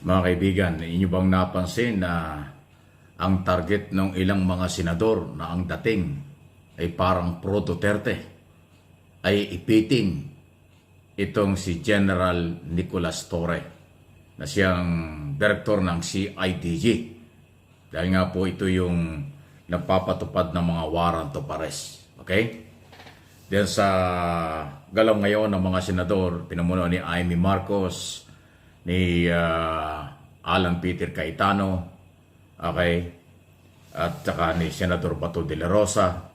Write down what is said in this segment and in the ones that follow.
Mga kaibigan, inyo bang napansin na ang target ng ilang mga senador na ang dating ay parang pro-Duterte ay ipiting itong si General Nicolas Torre na siyang direktor ng CIDG. Dahil nga po ito yung nagpapatupad ng mga warrant of arrest. Okay? Dahil sa galaw ngayon ng mga senador, pinamuno ni Amy Marcos, ni Alan Peter Cayetano, okay, at saka ni Senador Bato de la Rosa,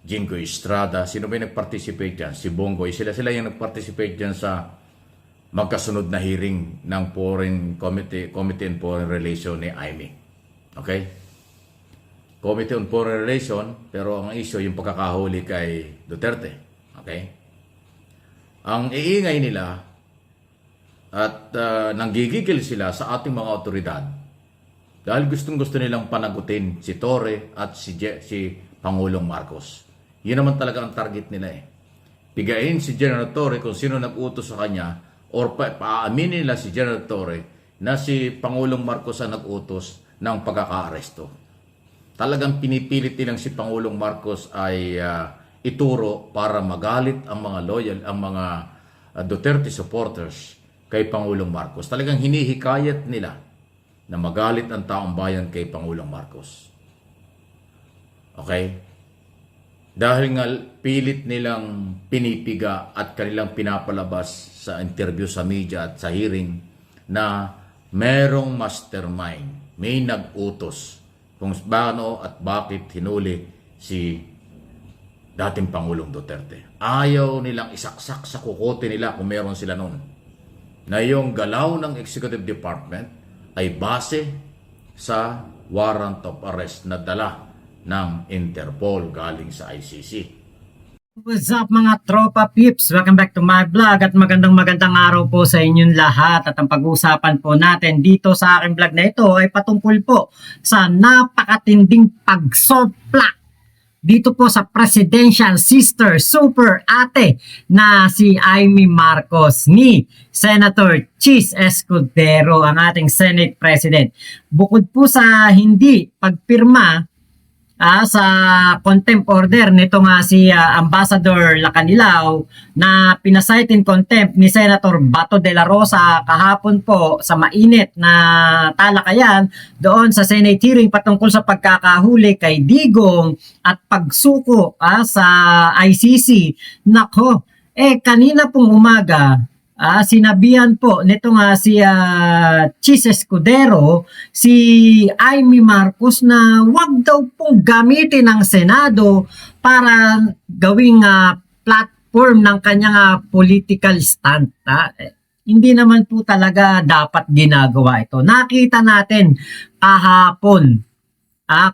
Jingo Estrada. Sino ba yung nag-participate dyan? Si Bongoy. Sila yung nag-participate dyan sa magkasunod na hearing ng Committee on Foreign Relations ni Amy. Okay? Committee on Foreign Relations, pero ang issue yung pagkakahuli kay Duterte. Okay? Ang iingay nila at nanggigigil sila sa ating mga otoridad dahil gustong-gusto nilang panagutin si Torre at si Pangulong Marcos. Yun naman talaga ang target nila eh. Pigain si General Torre kung sino nag-utos sa kanya or paaminin nila si General Torre na si Pangulong Marcos ang nag-utos ng pagkaka-aresto. Talagang pinipilit nilang si Pangulong Marcos ay ituro para magalit ang mga loyal, ang mga Duterte supporters kay Pangulong Marcos. Talagang hinihikayat nila na magalit ang taong bayan kay Pangulong Marcos. Okay? Dahil nga pilit nilang pinipiga at kanilang pinapalabas sa interview sa media at sa hearing na merong mastermind, may nag-utos kung paano at bakit hinuli si dating Pangulong Duterte. Ayaw nilang isaksak sa kukote nila kung meron sila noon na yung galaw ng Executive Department ay base sa warrant of arrest na dala ng Interpol galing sa ICC. What's up mga tropa peeps? Welcome back to my vlog at magandang araw po sa inyong lahat. At ang pag-uusapan po natin dito sa aking vlog na ito ay patungkol po sa napakatinding pagsoplak dito po sa presidential sister super ate na si Amy Marcos ni Senator Chis Escudero, ang ating Senate President. Bukod po sa hindi pagpirma sa contempt order nito nga si Ambassador Lacanilao na pinasight in contempt ni Senator Bato de la Rosa kahapon po sa mainit na talakayan doon sa Senate hearing patungkol sa pagkakahuli kay Digong at pagsuko sa ICC. Nako, kanina pong umaga sinabihan po nito nga si Chis Escudero, si Amy Marcos na wag daw pong gamitin ng Senado para gawing platform ng kanyang political stand. Hindi naman po talaga dapat ginagawa ito. Nakita natin kahapon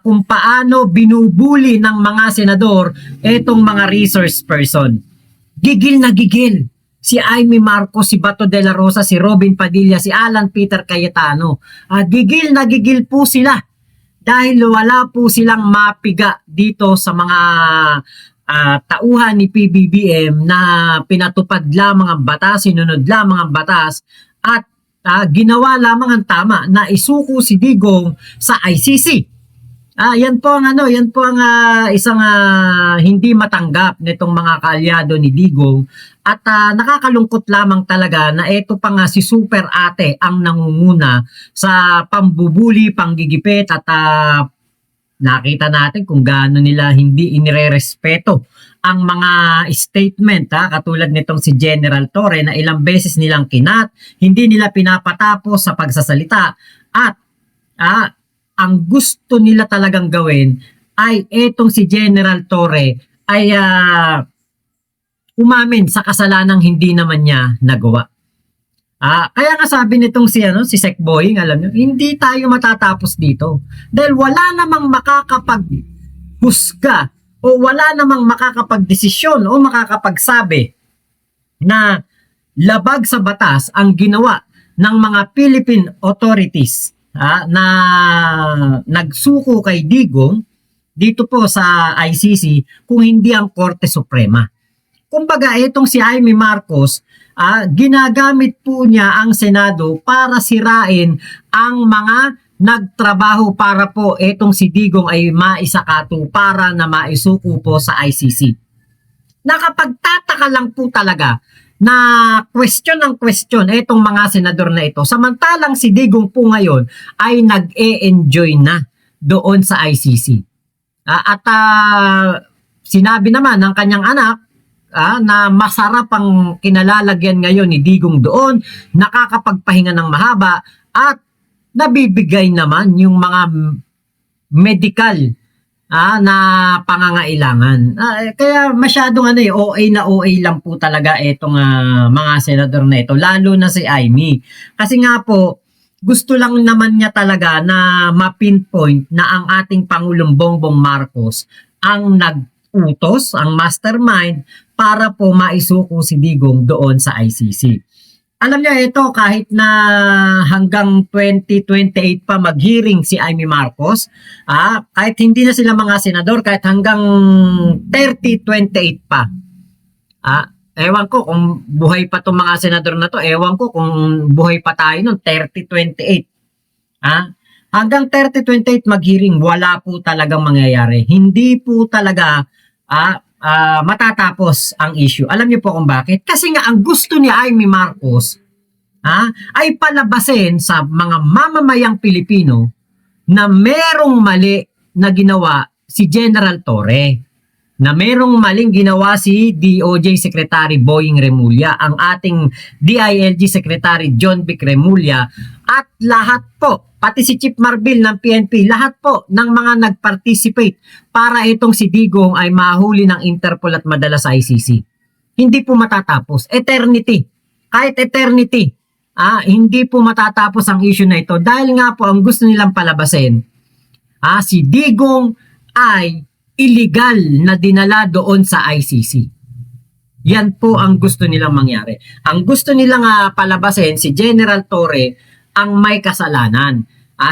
kung paano binubuli ng mga senador itong mga resource person. Gigil na gigil si Amy Marcos, si Bato de la Rosa, si Robin Padilla, si Alan Peter Cayetano. Gigil na gigil po sila dahil wala po silang mapiga dito sa mga tauhan ni PBBM na pinatupad lamang ang batas, sinunod lamang ang batas at ginawa lamang ang tama na isuko si Digong sa ICC. Yan po ang isang hindi matanggap nitong mga kaalyado ni Digong at nakakalungkot lamang talaga na ito pa nga si Super Ate ang nangunguna sa pambubuli, panggigipit at nakita natin kung gaano nila hindi inirerespeto ang mga statement katulad nitong si General Torre na ilang beses nilang kinat, hindi nila pinapatapos sa pagsasalita at ang gusto nila talagang gawin ay etong si General Torre ay umamin sa kasalanang hindi naman niya nagawa. Kaya nga sabi nitong si Sec Boying, alam niyo, hindi tayo matatapos dito dahil wala namang makakapaghusga o wala namang makakapagdesisyon o makakapagsabi na labag sa batas ang ginawa ng mga Philippine authorities na nagsuko kay Digong dito po sa ICC kung hindi ang Korte Suprema. Kumbaga, itong si Amy Marcos ginagamit po niya ang Senado para sirain ang mga nagtrabaho para po etong si Digong ay maisakato para na maisuko po sa ICC. Nakapagtataka lang po talaga na question ng question etong mga senador na ito. Samantalang si Digong po ngayon ay nag-e-enjoy na doon sa ICC. Sinabi naman ng kanyang anak na masarap ang kinalalagyan ngayon ni Digong doon, nakakapagpahinga ng mahaba at nabibigay naman yung mga medical na pangangailangan. Kaya masyadong OA na OA lang po talaga itong mga senador na ito, lalo na si Amy. Kasi nga po, gusto lang naman niya talaga na ma-pinpoint na ang ating Pangulong Bongbong Marcos ang nag-utos, ang mastermind para po maisuko si Digong doon sa ICC. Alam niyo ito, kahit na hanggang 2028 pa mag-hearing si Amy Marcos, kahit hindi na sila mga senador, kahit hanggang 3028 pa. Ewan ko kung buhay pa itong mga senador na to, ewan ko kung buhay pa tayo noon, 3028. Hanggang 3028 mag-hearing, wala po talagang mangyayari. Hindi po talaga matatapos ang issue. Alam niyo po kung bakit? Kasi nga ang gusto ni Amy Marcos ay palabasin sa mga mamamayang Pilipino na merong mali na ginawa si General Torre, na merong maling ginawa si DOJ Secretary Boying Remulla, ang ating DILG Secretary John Vic Remulla, at lahat po, pati si Chief Marbil ng PNP, lahat po ng mga nag-participate para itong si Digong ay mahuli ng Interpol at madala sa ICC. Hindi po matatapos. Eternity. Kahit eternity. Hindi po matatapos ang issue na ito dahil nga po ang gusto nilang palabasin, si Digong ay illegal na dinala doon sa ICC. Yan po ang gusto nilang mangyari. Ang gusto nilang palabasin si General Torre ang may kasalanan.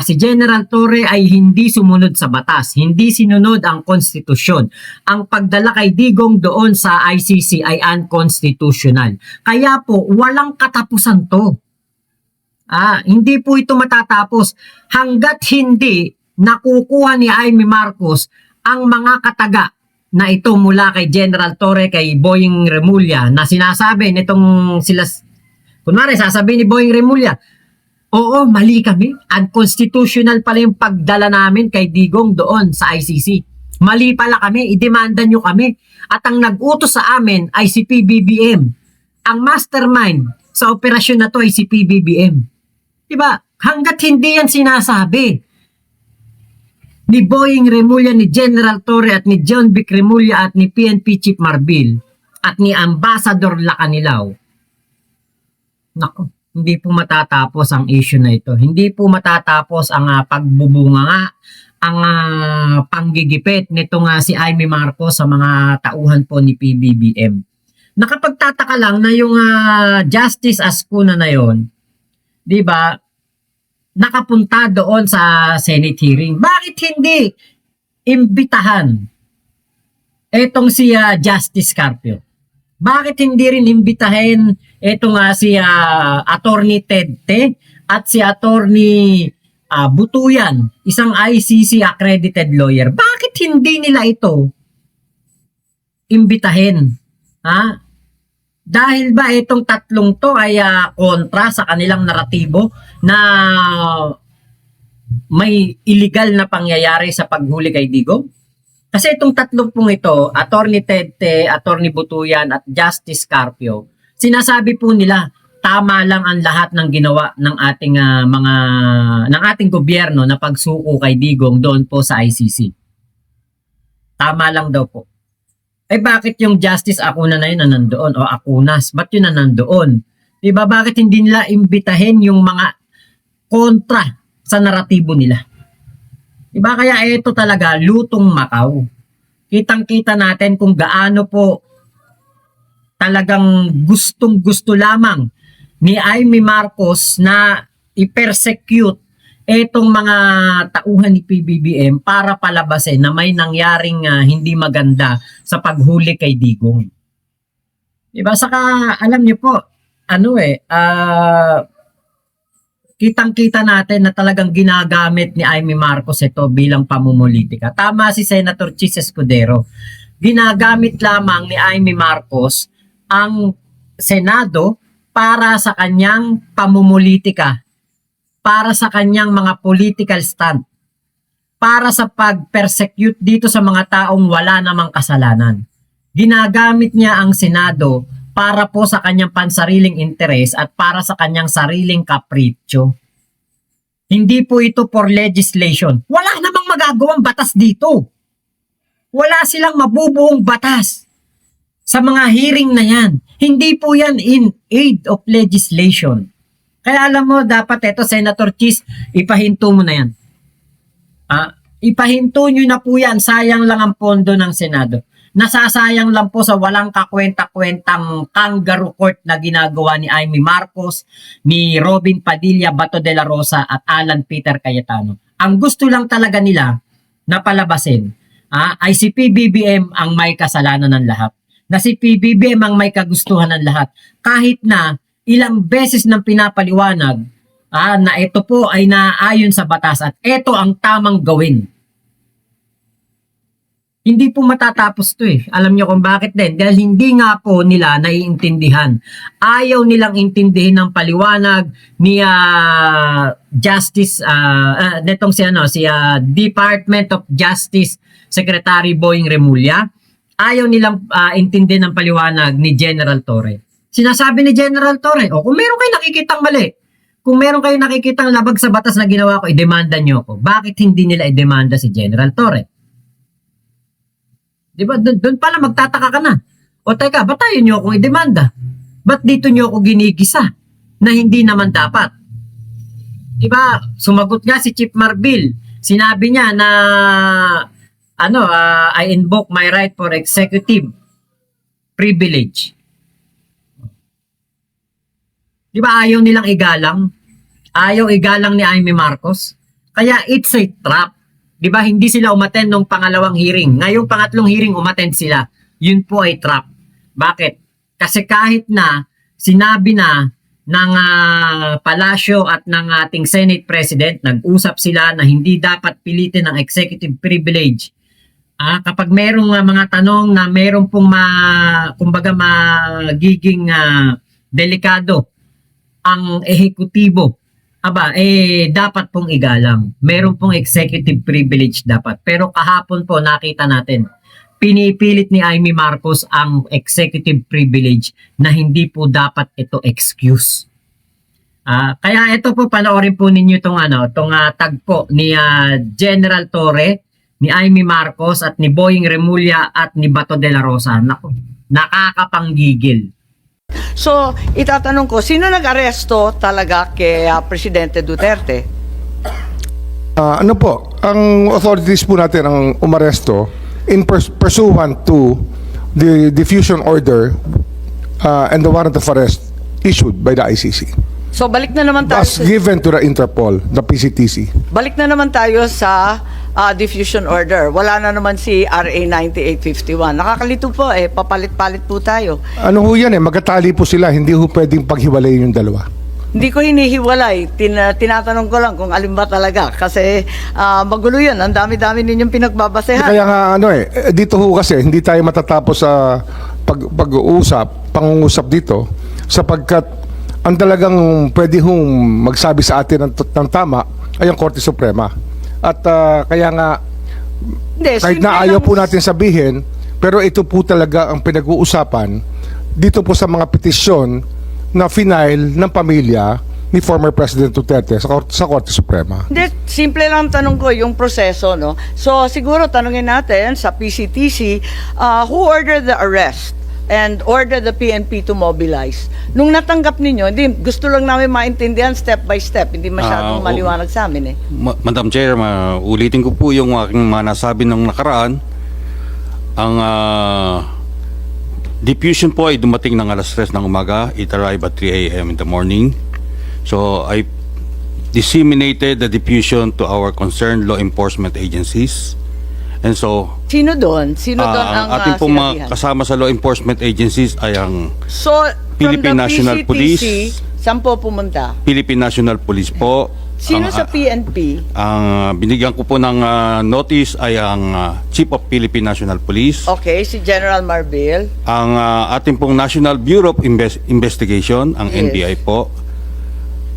Si General Torre ay hindi sumunod sa batas, hindi sinunod ang konstitusyon. Ang pagdala kay Digong doon sa ICC ay unconstitutional. Kaya po, walang katapusan to. Hindi po ito matatapos hanggat hindi nakukuha ni Amy Marcos ang mga kataga na ito mula kay General Torre, kay Boying Remulla, na sinasabi nitong sila, kunwari sasabihin ni Boying Remulla, oo, mali kami, unconstitutional pala yung pagdala namin kay Digong doon sa ICC. Mali pala kami, idemanda nyo kami. At ang nag-utos sa amin ay si PBBM. Ang mastermind sa operasyon na to ay si PBBM. Diba? Hanggat hindi yan sinasabi ni Boying Remulla, ni General Torre at ni John Vic Remulla at ni PNP Chief Marbil at ni Ambassador Lacanilao, naku, hindi po matatapos ang issue na ito. Hindi po matatapos ang pagbubunga ang panggigipit nito si Amy Marcos sa mga tauhan po ni PBBM. Nakapagtataka lang na yung Justice Ascuna na yon, di ba, nakapunta doon sa Senate hearing. Bakit hindi imbitahan etong si Justice Carpio? Bakit hindi rin imbitahin etong si Attorney Ted Te at si Attorney Butuyan, isang ICC accredited lawyer? Bakit hindi nila ito imbitahin? Dahil ba itong tatlong to ay kontra sa kanilang naratibo na may illegal na pangyayari sa paghuli kay Digong? Kasi itong tatlong pong ito, Attorney Ted Te, Attorney Butuyan at Justice Carpio, sinasabi po nila tama lang ang lahat ng ginawa ng ating ng ating gobyerno na pagsuko kay Digong doon po sa ICC. Tama lang daw po. Bakit yung Justice Acuna na yun na nandoon? O Acunas, ba't yun na nandoon? Diba, bakit hindi nila imbitahin yung mga kontra sa naratibo nila? Diba, kaya ito talaga, lutong Macau. Kitang-kita natin kung gaano po talagang gustong-gusto lamang ni Amy Marcos na i-persecute etong mga tauhan ni PBBM para palabasin na may nangyaring hindi maganda sa paghuli kay Digong. Diba? Saka alam niyo po, kitang-kita natin na talagang ginagamit ni Amy Marcos ito bilang pamumulitika. Tama si Senator Chis Escudero. Ginagamit lamang ni Amy Marcos ang Senado para sa kanyang pamumulitika, para sa kanyang mga political stand, para sa pag-persecute dito sa mga taong wala namang kasalanan. Ginagamit niya ang Senado para po sa kanyang pansariling interes at para sa kanyang sariling kapritsyo. Hindi po ito for legislation. Wala namang magagawang batas dito. Wala silang mabubuong batas sa mga hearing na yan. Hindi po yan in aid of legislation. Kaya alam mo, dapat ito, Senator Chis, ipahinto mo na yan. Ipahinto nyo na po yan. Sayang lang ang pondo ng Senado. Nasasayang lang po sa walang kakwenta-kwentang kangaroo court na ginagawa ni Amy Marcos, ni Robin Padilla Bato de la Rosa at Alan Peter Cayetano. Ang gusto lang talaga nila na palabasin ay si PBBM ang may kasalanan ng lahat. Na si PBBM ang may kagustuhan ng lahat. Kahit na ilang beses nang pinapaliwanag na ito po ay naayon sa batas at ito ang tamang gawin. Hindi po matatapos to eh. Alam niyo kung bakit din. Dahil hindi nga po nila naiintindihan. Ayaw nilang intindihin ng paliwanag ni Justice, netong si Department of Justice Secretary Boying Remulla. Ayaw nilang intindihin ng paliwanag ni General Torre. Sinasabi ni General Torre, kung meron kayo nakikitang mali, kung meron kayo nakikitang labag sa batas na ginawa ko, idemanda nyo ako. Bakit hindi nila idemanda si General Torre? Diba? Doon pala magtataka ka na. O teka, ba't tayo nyo akong idemanda? Ba't dito nyo ako ginigisa na hindi naman dapat? Diba? Sumagot nga si Chief Marbil. Sinabi niya na I invoke my right for executive privilege. Diba ayaw nilang igalang? Ayaw igalang ni Amy Marcos? Kaya it's a trap. Diba, hindi sila umattend nung pangalawang hearing. Ngayong pangatlong hearing, umattend sila. Yun po ay trap. Bakit? Kasi kahit na sinabi na ng palasyo at ng ating Senate President, nag-usap sila na hindi dapat pilitin ang executive privilege. Kapag merong mga tanong na merong pong magiging delikado ang ehekutibo, dapat pong igalang. Meron pong executive privilege dapat. Pero kahapon po nakita natin, pinipilit ni Amy Marcos ang executive privilege na hindi po dapat ito excuse. Kaya ito po, panoorin po ninyo itong tagpo ni General Torre, ni Amy Marcos at ni Boying Remulla at ni Bato de la Rosa. Naku, nakakapanggigil. So, itatanong ko, sino nag-aresto talaga kay Presidente Duterte? Ano po, ang authorities po natin ang umaresto in pursuant to the diffusion order and the warrant of arrest issued by the ICC. So, balik na naman tayo As given to the Interpol, the PCTC. Balik na naman tayo sa diffusion order. Wala na naman si RA 9851. Nakakalito po papalit-palit po tayo. Ano ho yan magkatali po sila, hindi ho pwedeng paghiwalayin yung dalawa. Hindi ko hinihiwalay. Tinatanong ko lang kung alin ba talaga. Kasi magulo yun. Ang dami-dami ninyong pinagbabasehan. Kaya nga dito ho kasi hindi tayo matatapos sa pangungusap dito sapagkat ang talagang pwede hong magsabi sa atin ng tama ay ang Korte Suprema. At kaya nga, kahit na ayaw po natin sabihin, pero ito po talaga ang pinag-uusapan dito po sa mga petisyon na final ng pamilya ni former President Duterte sa Korte Suprema. Hindi, simple lang tanong ko yung proseso, no? So, siguro tanungin natin sa PCTC, who ordered the arrest and ordered the PNP to mobilize? Nung natanggap ninyo, gusto lang namin maintindihan step by step, hindi masyadong maliwanag sa amin Madam Chair, ulitin ko po yung aking nasabi ng nakaraan. Ang diffusion po ay dumating ng alas 3 ng umaga. It arrived at 3 a.m. in the morning. So I disseminated the diffusion to our concerned law enforcement agencies. And so, Sino doon? Sino doon ang ating pong sinabihan? mga kasama sa law enforcement agencies ay ang So, Philippine National PCTC, Police. saan po pumunta? Philippine National Police po. Sino Ang, sa PNP? Ang binigyan ko po ng notice ay ang Chief of Philippine National Police. Okay, si General Marbil. Ang ating pong National Bureau of Investigation, ang Yes. NBI po.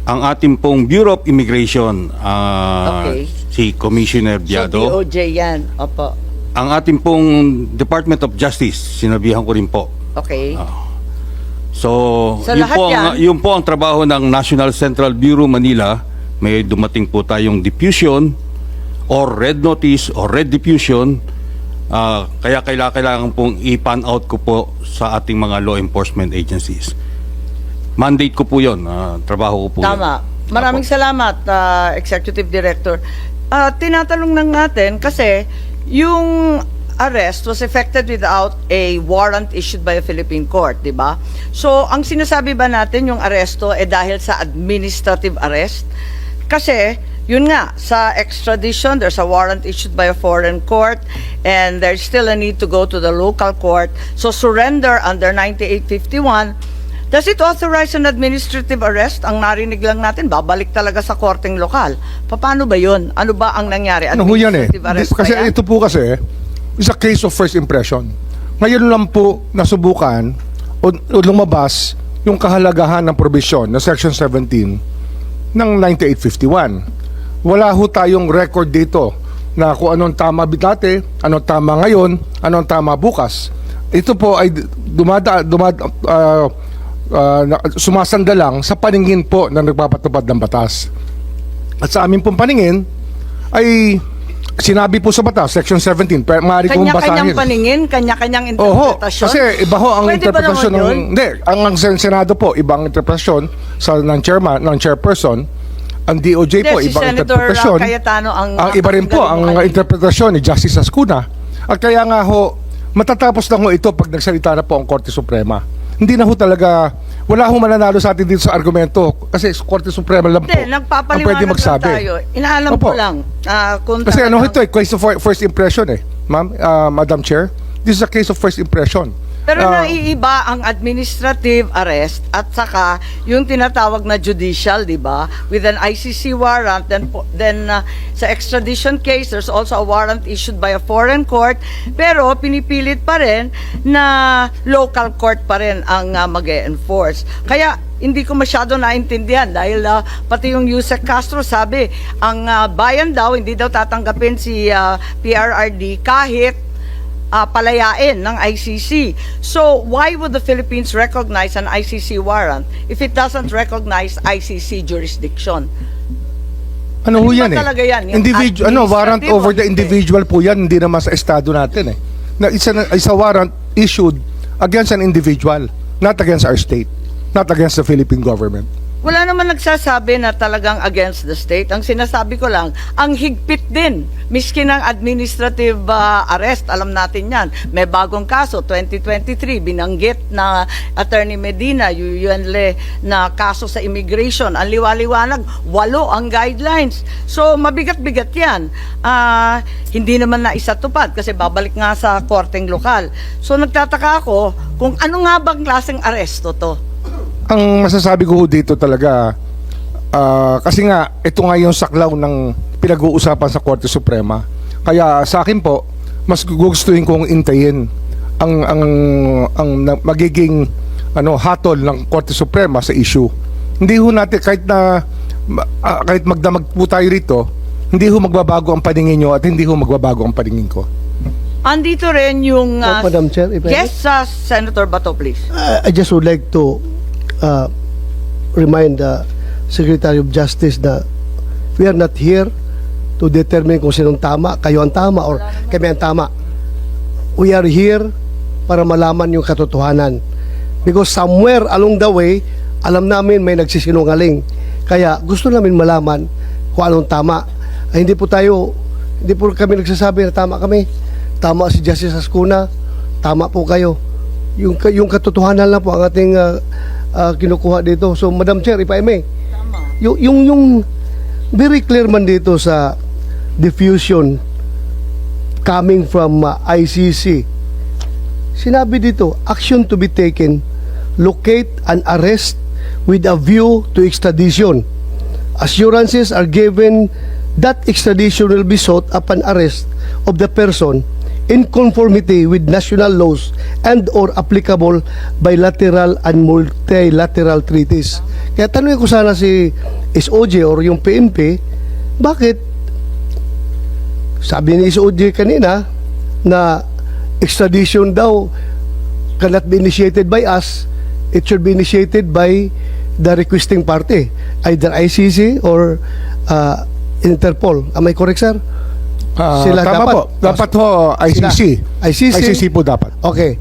Ang ating pong Bureau of Immigration, Okay. si Commissioner So, Diado. DOJ yan. Opo. Ang ating pong Department of Justice, sinabihan ko rin po. Okay. So, Sa yun lahat po, yan? yun po ang trabaho ng National Central Bureau Manila. May dumating po tayong diffusion or red notice or red diffusion. Kaya kailangan pong i-pan out ko po sa ating mga law enforcement agencies. Mandate ko po yun. Trabaho ko po Tama. yun. Maraming Apo. salamat, Executive Director. Tinatanong lang natin kasi yung arrest was effected without a warrant issued by a Philippine court, di ba? So, ang sinasabi ba natin yung aresto dahil sa administrative arrest? Kasi, yun nga, sa extradition, there's a warrant issued by a foreign court and there's still a need to go to the local court. So, surrender under 9851. Does it authorize an administrative arrest? Ang narinig lang natin, babalik talaga sa korteng lokal. Paano ba yun? Ano ba ang nangyari? Ano ho yan eh? Administrative arrest Kasi ba yan? ito po kasi is a case of first impression. Ngayon lang po nasubukan o lumabas yung kahalagahan ng probisyon na Section 17 ng 9851. Wala ho tayong record dito na kung anong tama dati, anong tama ngayon, anong tama bukas. Ito po ay sumasandalang sa paningin po na nagpapatupad ng batas. At sa aming pong paningin ay sinabi po sa batas, Section 17, maaari kong basahin. Kanya-kanyang paningin, kanya-kanyang Oho, interpretasyon. kasi iba ho ang Pwede ba interpretasyon naman yun? Hindi, ang Senado po, ibang interpretasyon ng chairman, ng chairperson. Ang DOJ po, Hindi, si ibang Senator interpretasyon. Cayetano ang iba rin po, ang galing mo kanina. interpretasyon ni Justice Ascuna. At kaya nga ho, matatapos na ho ito pag nagsalita na po ang Korte Suprema. Hindi na ho talaga, wala ho mananalo sa atin dito sa argumento kasi Korte Suprema lang po Hindi, ang pwede nagpapaliwanag lang magsabi. tayo. Inaalam Opo. ko lang. Kung Kasi ano talagang- ito case of first impression ma'am, Madam Chair. This is a case of first impression. Pero Ah, naiiba ang administrative arrest at saka yung tinatawag na judicial, di ba? With an ICC warrant, then sa extradition case, there's also a warrant issued by a foreign court, pero pinipilit pa rin na local court pa rin ang mag-e-enforce. Kaya hindi ko masyado naintindihan dahil pati yung Yusek Castro sabi, ang bayan daw, hindi daw tatanggapin si PRRD kahit palayain ng ICC. So, why would the Philippines recognize an ICC warrant if it doesn't recognize ICC jurisdiction? Ano ho Ano ba yan talaga yan? Yung warrant administrative over o the hindi? individual po yan, hindi naman sa estado natin Na isa warrant issued against an individual, not against our state, not against the Philippine government. Wala naman nagsasabi na talagang against the state. Ang sinasabi ko lang, ang higpit din. Miski ng administrative arrest, alam natin yan. May bagong kaso, 2023, binanggit na Attorney Medina, Yuyuanle, na kaso sa immigration. Ang liwaliwanag, 8 ang guidelines. So, mabigat-bigat yan. Hindi naman na isatupad kasi babalik nga sa korteng lokal. So, nagtataka ako kung ano nga bang klaseng aresto to? Ang masasabi ko ho dito talaga, kasi nga, ito nga yung saklaw ng pinag-uusapan sa Korte Suprema. Kaya sa akin po, mas gugustuhin kong intayin ang magiging hatol ng Korte Suprema sa issue. Hindi ho natin, kahit magdamag po tayo rito, hindi ho magbabago ang paningin nyo at hindi ho magbabago ang paningin ko. Andito rin yung Madam Chair, if I may? yes, Senator Bato, please. I just would like to remind the Secretary of Justice na we are not here to determine kung sinong tama, kayo ang tama or kami ang tama. We are here para malaman yung katotohanan. Because somewhere along the way, alam namin may nagsisinungaling. Kaya gusto namin malaman kung anong tama. Hindi po kami nagsasabi na tama kami. Tama si Justice Ascuna, tama po kayo. Yung katotohanan lang po ang ating kinukuha dito. So, Madam Chair, if I may, yung very clear man dito sa diffusion coming from ICC, sinabi dito, action to be taken locate and arrest with a view to extradition. Assurances are given that extradition will be sought upon arrest of the person in conformity with national laws and or applicable bilateral and multilateral treaties. Kaya tanongin ko sana si SOJ or yung PNP, bakit sabi ni SOJ kanina na extradition daw cannot be initiated by us, it should be initiated by the requesting party, either ICC or Interpol. Am I correct, sir? Sila tama dapat. po. Dapat ho ICC. ICC? ICC po dapat. Okay.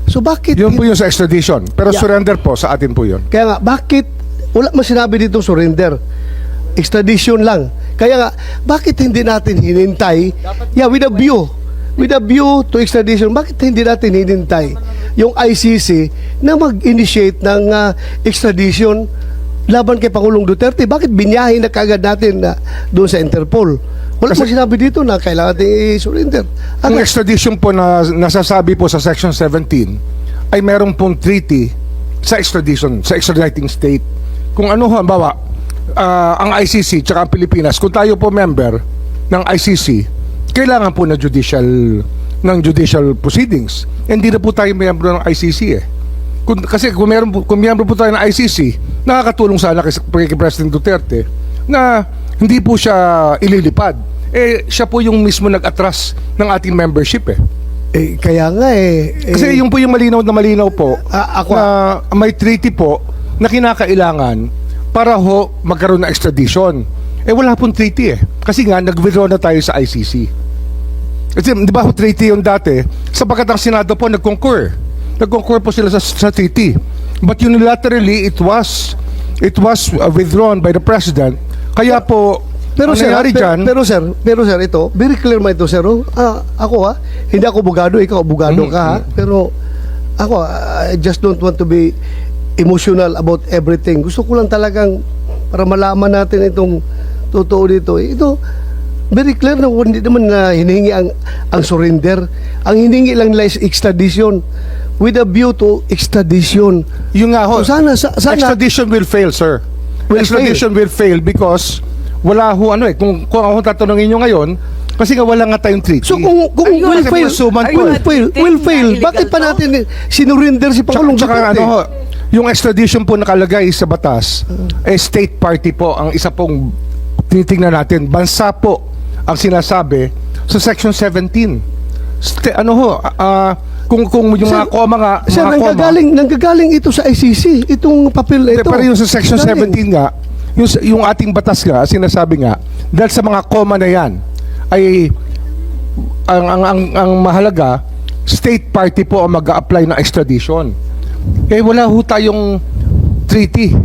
So bakit Yun po yung sa extradition. Pero Yeah. surrender po sa atin po yun. Kaya nga, bakit wala man sinabi dito surrender? Extradition lang. Kaya nga, bakit hindi natin hinintay? Yeah, with a view to extradition, bakit hindi natin hinintay yung ICC na mag-initiate ng extradition laban kay Pangulong Duterte? Bakit binyahin na kagad natin doon sa Interpol? Wala mo sinabi dito na kailangan natin i-surrender. Ang extradition po na nasasabi po sa Section 17 ay meron pong treaty sa extradition, sa extraditing state. Kung ano ho, halimbawa, ang ICC tsaka ang Pilipinas, kung tayo po member ng ICC, kailangan po ng judicial proceedings. Hindi na po tayo member ng ICC eh. Kasi kung member po tayo ng ICC, nakakatulong sana kay President Duterte na hindi po siya ililipad. Siya po yung mismo nag-atras ng ating membership eh. Kaya nga Kasi yung po yung malinaw po ako na may treaty po na kinakailangan para ho magkaroon ng extradition. Wala pong treaty eh. Kasi nga nag-withdraw na tayo sa ICC. Kasi di ba ho treaty yung dati, sapagkat ang Senado po nag-concur. Nag-concur po sila sa treaty. But unilaterally it was withdrawn by the President. Kaya po Pero ang sir, nangyari dyan, pero sir, ito, very clear man ito, sir. Ako hindi ako abogado, ikaw abogado ka ha. Pero ako, I just don't want to be emotional about everything. Gusto ko lang talagang para malaman natin itong totoo dito. Ito, very clear na hindi naman na hinihingi ang surrender. Ang hinihingi lang nila is extradition with a view to extradition. yung nga ho, So, sana extradition will fail, sir. Extradition will fail because wala ho kung ako tatanungin nyo ngayon, kasi nga wala nga tayong treaty. So kung Ayun, will kasi fail, pursuant po will fail, illegal bakit pa to? natin sinurinder si Pangulong Tsaka Duterte? yung extradition po nakalagay sa batas, state party po ang isa pong tinitingnan natin. Bansa po ang sinasabi sa Section 17. Kung yung Sir, mga koma nga, Sir, mga koma, nanggagaling ito sa ICC, itong papel ito. pero yung sa Section Galing. 17 nga, yung ating batas nga, sinasabi nga, dahil sa mga koma na yan, ay ang mahalaga, state party po ang mag-a-apply ng extradition. Kaya wala ho tayong treaty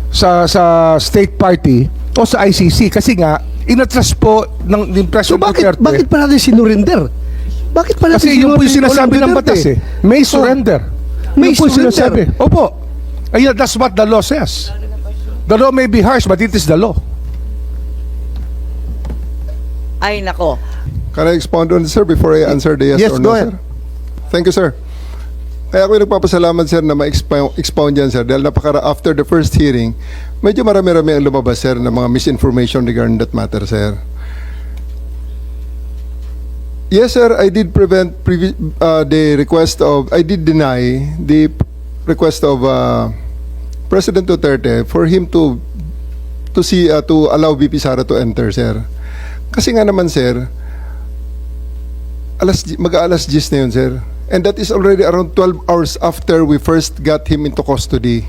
sa state party o sa ICC kasi nga, inatras po ng So President Duterte. bakit pa natin sinurinder? Bakit pa natin Kasi yun po yung sinurinder sinasabi ng Duterte? batas eh. May surrender. May Yun po yung surrender. sinasabi. Opo. Ayun, that's what the law says. The law may be harsh, but it is the law. Ay, nako. Can I expound on this, sir, before I answer the yes, Yes, or go no, ahead. sir? Thank you, sir. Kaya ako nagpapasalamat, sir, na ma-expound yan, sir. Dahil after the first hearing, medyo marami-rami ang lumabas, sir, ng mga misinformation regarding that matter, sir. Yes, sir, I did I did deny the request of President Duterte for him to allow VP Sara to enter, sir. Kasi nga naman, sir, mag-aalas 10 na yun, sir. And that is already around 12 hours after we first got him into custody.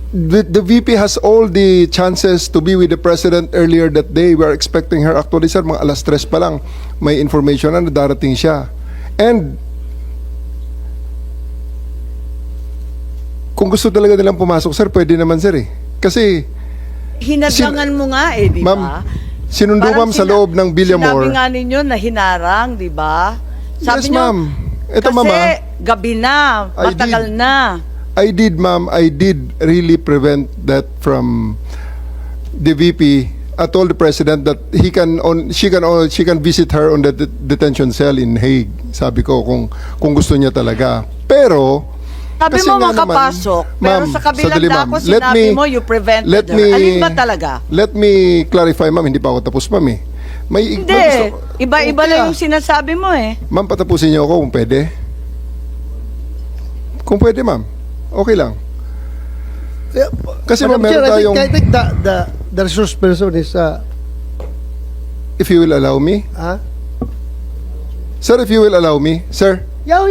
The VP has all the chances to be with the President earlier that day. We are expecting her. Actually, sir, mga alas 3 pa lang, may information na darating siya. And kung gusto talaga nilang pumasok, sir, pwede naman, sir, eh. Kasi, Hinadlangan mo nga di ma'am, ba? sinundo, Parang ma'am, sa loob ng Villamor. Sinabi nga ninyo na hinarang, di ba? Sabi Yes, nyo, ma'am. Ito, kasi ma'am, gabi na, I matagal did. na. I did, ma'am. I did really prevent that from the VP. I told the President that she can visit her on the detention cell in Hague. Sabi ko kung gusto niya talaga. Pero Sabi Kasi mo nga naman, makapasok, pero ma'am, sa kabilang sandali, ma'am. dako sinabi mo you prevented let her. me- Alin ba talaga? Let me clarify, ma'am. Hindi pa ako tapos, ma'am eh. May Hindi. Iba-iba Okay, lang yung sinasabi mo eh. Ma'am, patapusin niyo ako kung pwede. Kung pwede, ma'am. Okay lang. Kasi ma'am, Madam Chair, meron tayong... I think the resource person is, If you will allow me. Sir, if you will allow me. Sir, yaw.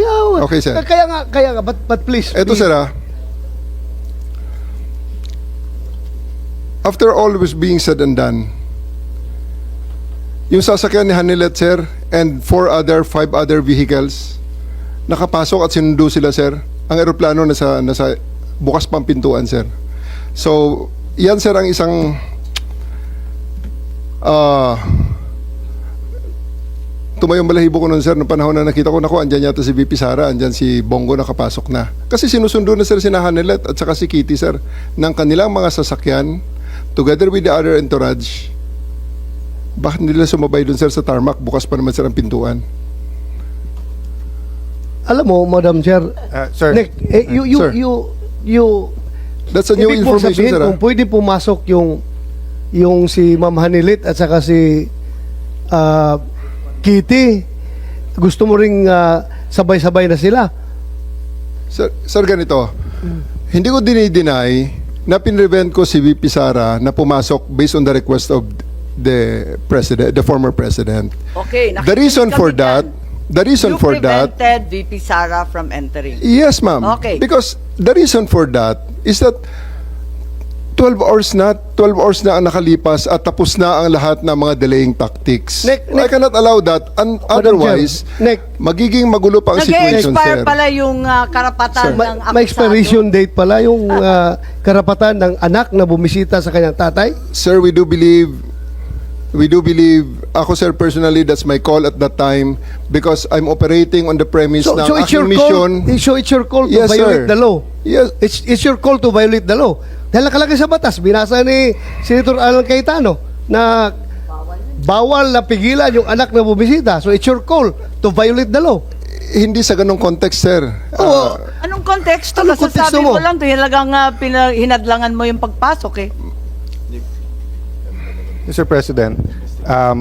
Okay, sir. Kaya nga, but please. eto please. sir ah. After all was being said and done, yung sasakyan ni Hanilet, sir, and 5 other vehicles, nakapasok at sinundo sila, sir. Ang eroplano nasa bukas pang pintuan, sir. So, yan, sir, ang isang tumayong balahibo ko nun, sir, noong panahon na nakita ko, naku, andyan yata si VP Sara, andyan si Bongo nakapasok na. Kasi sinusundo na, sir, si Hanilet at saka si Kitty, sir, ng kanilang mga sasakyan, together with the other entourage. Bakit nila sumabay dun, sir, sa tarmac? Bukas pa naman, sir, ang pintuan. Alam mo, Madam Chair, Sir. Nick, Sir. you That's a new ibig mong information, sabihin sir. kung pwede pumasok yung si Ma'am Hanilit at saka si Kitty, gusto mo ring sabay-sabay na sila. Sir, ganito. Hindi ko dinideny na pinrevent ko si VP Sara na pumasok based on the request of the president, the former president. Okay. The reason for that, You prevented VP Sara from entering. yes, ma'am. Okay. Because the reason for that is that 12 hours na ang nakalipas at tapos na ang lahat ng mga delaying tactics. Nick, I cannot allow that. Otherwise, Nick, magiging magulo pa ang situation, Nag-expire sir. pala yung karapatan ng akusado. may expiration date pala yung karapatan ng anak na bumisita sa kanyang tatay. Sir, we do believe, ako, sir, personally, that's my call at that time because I'm operating on the premise na So ang it's your aking mission. call. So it's your call to Yes, violate sir. the law. Yes, It's your call to violate the law. Dahil nakalagay sa batas, binasa ni Senator Alan Cayetano na bawal na pigilan yung anak na bumisita. So it's your call to violate the law. hindi sa ganong context, sir. Oo. Anong konteksto? Anong Kasasabi konteksto mo? mo lang, talagang hinadlangan mo yung pagpasok eh. Mr. President,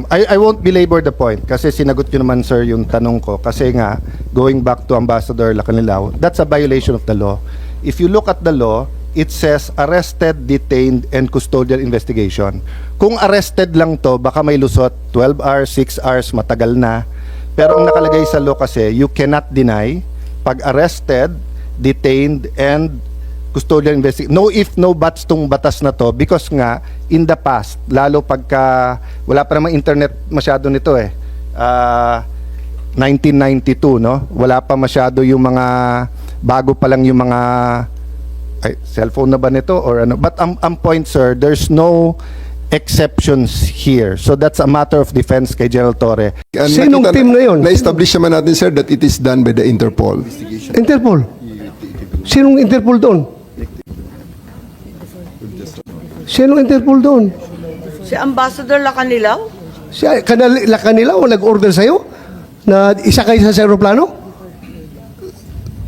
I won't belabor the point kasi sinagot nyo naman, sir, yung tanong ko. Kasi nga, going back to Ambassador Lacanilao, that's a violation of the law. If you look at the law, it says arrested, detained, and custodial investigation. Kung arrested lang to, baka may lusot, 12 hours, 6 hours, matagal na. Pero ang nakalagay sa law kasi, you cannot deny pag arrested, detained, and custodial investigation. No if, no buts tong batas na to because nga, in the past, lalo pagka, wala pa namang internet masyado nito eh. 1992, no? Wala pa masyado yung mga, bago pa lang yung mga, cellphone na ba nito or ano? But ang point, sir, there's no exceptions here. So that's a matter of defense kay General Torre. And Sinong nakita- team na yun? Na-establish naman natin, sir, that it is done by the Interpol. Interpol. Sinong Interpol doon? Sinong Interpol doon? Si Ambassador Lacanilao? Kanila o nag-order sa'yo na isa kayo sa aeroplano?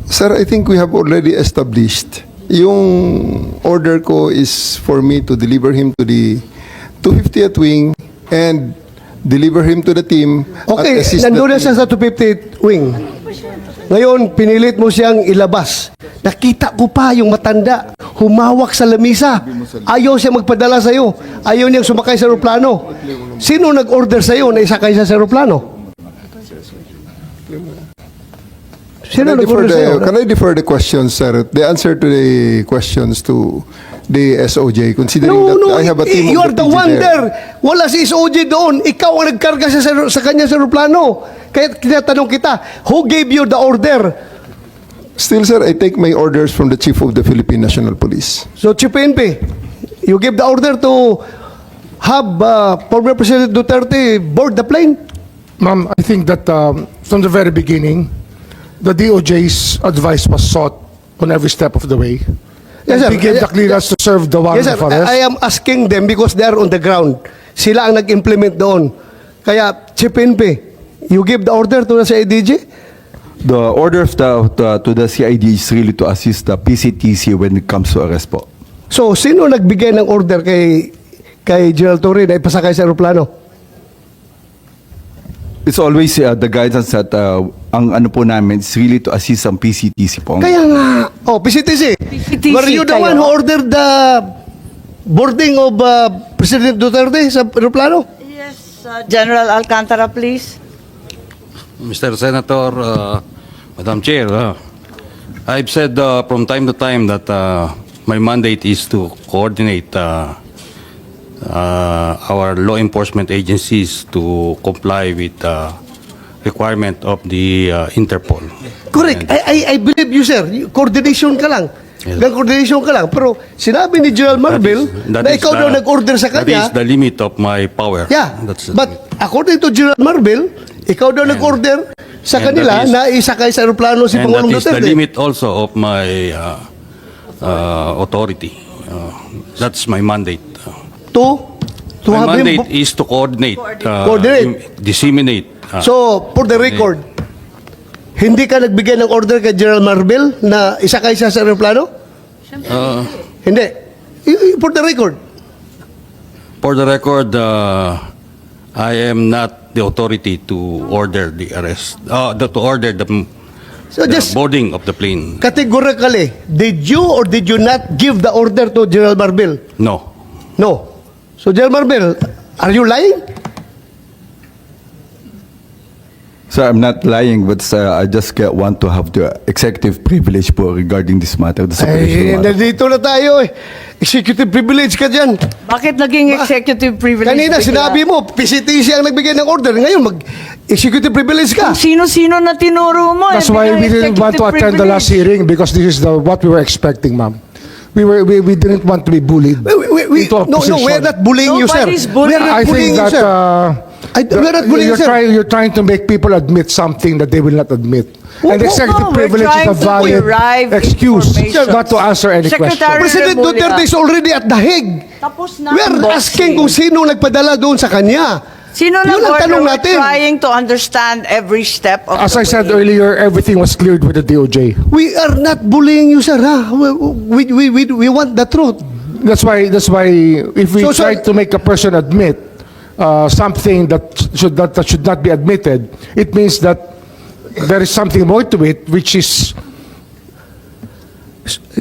Sir, I think we have already established. Yung order ko is for me to deliver him to the 250th wing and deliver him to the team. Okay, at assist the nandun na team. siya sa 250th wing. Ngayon, pinilit mo siyang ilabas. Nakita ko pa yung matanda, humawak sa lamisa. Ayaw siya magpadala sa'yo. Ayaw niyang sumakay sa aeroplano. Sino nag-order sa'yo na isakay siya sa aeroplano? Sino nag-order sa'yo? Can I defer the questions, sir? The answer to the questions to the SOJ, considering that I have a team you of are the the PG one there. there. Wala si SOG doon. Ikaw ang nagkarga sa kanya sa aeroplano. Kaya tinatanong kita, who gave you the order? Still, sir, I take my orders from the Chief of the Philippine National Police. So, Chief PNP, you give the order to have former President Duterte board the plane? Ma'am, I think that from the very beginning, the DOJ's advice was sought on every step of the way. Yes, sir. We gave the clearance to serve the warrant Yes, sir. of arrest. I am asking them because they are on the ground. Sila ang nag-implement doon. Kaya, Chief PNP, you give the order to sa ADG? The order of to the CID is really to assist the PCTC when it comes to arrest po. So, sino nagbigay ng order kay General Torre na ipasakay sa aeroplano? It's always the guidance that ang ano po namin is really to assist ang PCTC po. Kaya nga, PCTC. PCTC Were you the kayo? one who ordered the boarding of President Duterte sa aeroplano? Yes, General Alcantara, please. Mr. Senator, Madam Chair, I've said from time to time that my mandate is to coordinate our law enforcement agencies to comply with the requirement of the Interpol. Correct. I believe you, sir. Coordination ka lang. Yes. Coordination ka lang. Pero sinabi ni General Marvel na ikaw daw nag-order sa That kanya. is the limit of my power. Yeah. That's the But limit. according to General Marvel, ikaw daw nag-order sa and kanila that is- na isakay sa aeroplano si And that Pangulong is the Duterte. limit also of my authority. That's my mandate. To My have him. mandate is to coordinate, Coordinate. disseminate. So, for the record, hindi ka nagbigay ng order kay General Marvel na isakay siya sa aeroplano? Hindi. For the record. For the record, I am not the authority to order the arrest, to order the So just boarding of the plane. categorically, did you or did you not give the order to General Marvel? No. No. So, General Marvel, are you lying? So I'm not lying, but I just want to have the executive privilege po regarding this matter, the separation matter. Nandito na tayo eh. Executive privilege ka dyan. Bakit naging executive privilege? Kanina bigla? sinabi mo, PCTC ang nagbigay ng order. Ngayon, mag-executive privilege ka. Kung sino-sino na tinuro mo. That's why we biglang didn't want to executive attend the last privilege. hearing because this is what we were expecting, ma'am. We didn't want to be bullied into a No, position. we're not bullying you, sir. Nobody's bullying. We're not I bullying think you, that sir. We're not bullying you, sir. you're trying to make people admit something that they will not admit. And No, executive we're privilege is a trying to valid derive excuse information. not to answer any Secretary question. President Remulla. Duterte is already at the Hague. Tapos na We're ang asking boxing. kung sino nagpadala doon sa kanya. Sino Yun ang nag-order? tanong We're natin. trying to understand every step of As the I said way. earlier, everything was cleared with the DOJ. We are not bullying you, sir. Ha? We want the truth. That's why if we So, try to make a person admit something that should not be admitted, it means that there is something more to it, which is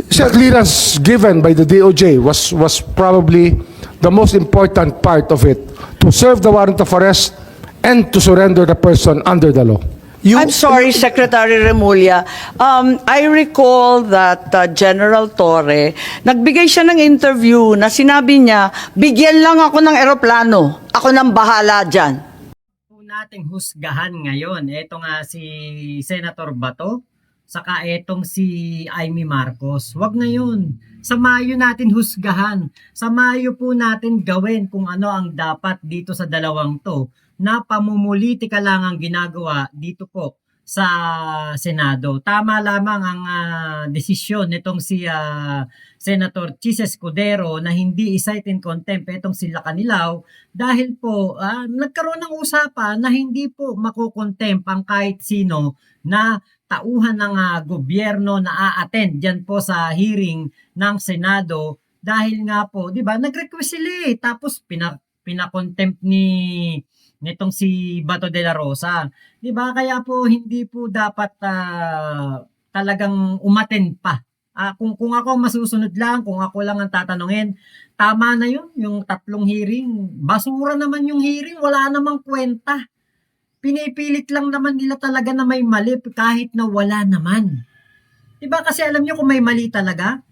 the clearance given by the DOJ was probably the most important part of it, to serve the warrant of arrest and to surrender the person under the law. I'm sorry, Secretary Remulla. I recall that General Torre, nagbigay siya ng interview na sinabi niya, bigyan lang ako ng eroplano. Ako nang bahala dyan. Po nating husgahan ngayon. Ito nga si Senator Bato, saka etong si Amy Marcos. Wag na yun. Sa Mayo natin husgahan. Sa Mayo po natin gawin kung ano ang dapat dito sa dalawang to, na pamumulitika lang ang ginagawa dito po sa Senado. Tama lamang ang desisyon nitong si Senator Chis Escudero na hindi i-cite in contempt itong si Lacanilao dahil po nagkaroon ng usapan na hindi po makukontempt ang kahit sino na tauhan ng gobyerno na a-attend dyan po sa hearing ng Senado dahil nga po, di ba, nag-request sila tapos pinakontempt nitong si Bato de la Rosa. 'Di ba? Kaya po hindi po dapat talagang umattend pa. Kung ako masusunod lang, kung ako lang ang tatanungin, tama na 'yun, yung 3 hearing. Basura naman yung hearing, wala namang kwenta. Pinipilit lang naman nila talaga na may mali kahit na wala naman. 'Di ba? Kasi alam niyo kung may mali talaga,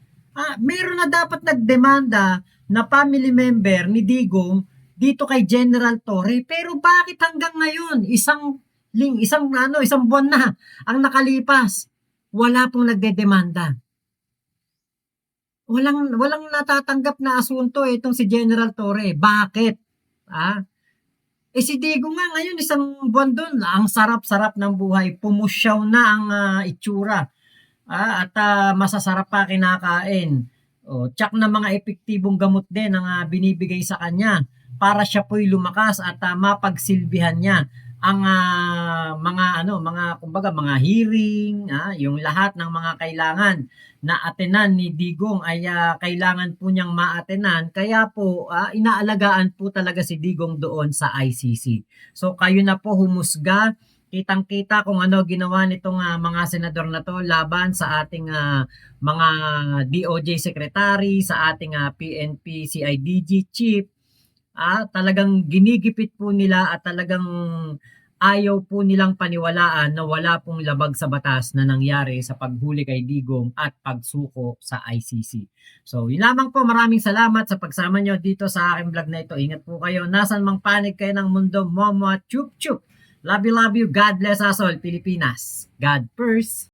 meron na dapat nagdemanda na family member ni Digong dito kay General Torre. Pero bakit hanggang ngayon, isang buwan na ang nakalipas, wala pong nagdedemanda. Walang natatanggap na asunto itong si General Torre. Bakit? Si Digong nga ngayon, isang buwan doon, ang sarap-sarap ng buhay. Pumusyaw na ang itsura. At masasarap pa kinakain. Tsak na mga epektibong gamot din ang binibigay sa kanya para siya po'y lumakas at mapagsilbihan niya ang mga kumbaga mga hearing, yung lahat ng mga kailangan na atenan ni Digong ay kailangan po niyang maatenan, kaya po inaalagaan po talaga si Digong doon sa ICC. So kayo na po humusga, kitang-kita kung ano ginawa nitong mga senador na to laban sa ating mga DOJ secretary, sa ating PNP CIDG chief. Talagang ginigipit po nila at talagang ayaw po nilang paniwalaan na wala pong labag sa batas na nangyari sa paghuli kay Digong at pagsuko sa ICC. So, yun lamang po. Maraming salamat sa pagsama nyo dito sa aking vlog na ito. Ingat po kayo. Nasan mang panig kayo ng mundo, momo, chup chup. Love you, God bless us all, Pilipinas. God first.